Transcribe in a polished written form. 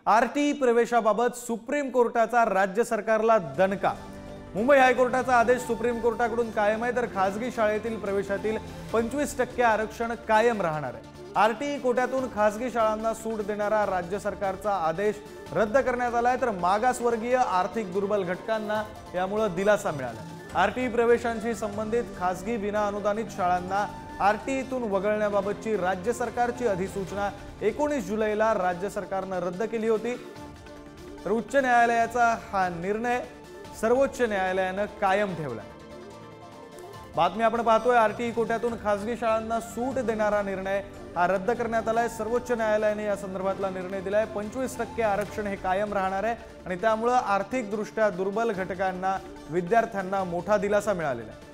RTE प्रवेशाबाबत supreme कोर्टाचा राज्य सरकारला दणका। मुंबई हायकोर्टाचा आदेश सुप्रीम कोर्टाकडून कायम आहे, तर खासगी शाळेतील प्रवेशातील 25% आरक्षण कायम राहणार आहे। आरटीई कोट्यातून खासगी शाळांना सूट देणारा राज्य सरकारचा आदेश रद्द करण्यात आलाय, तर मागासवर्गीय आर्थिक दुर्बल घटकांना यामुळे दिलासा मिळाला। आरटीई प्रवेशांशी संबंधित खासगी विना अनुदानित शाळांना आरटीईतून वगळण्याबाबतची राज्य सरकारची अधिसूचना 19 जुलैला राज्य सरकारने रद्द केली होती, तर उच्च न्यायालयाचा हा निर्णय सर्वोच्च न्यायालयाने कायम ठेवला। बातमी आपण पाहतोय, आरटीई कोट्यातून खासगी शाळांना सूट देणारा निर्णय हा रद्द करण्यात आलाय। सर्वोच्च न्यायालयाने या संदर्भातला निर्णय दिलाय। 25% आरक्षण हे कायम राहणार आहे आणि त्यामुळे आर्थिक दृष्ट्या दुर्बल घटकांना, विद्यार्थ्यांना मोठा दिलासा मिळालेला आहे।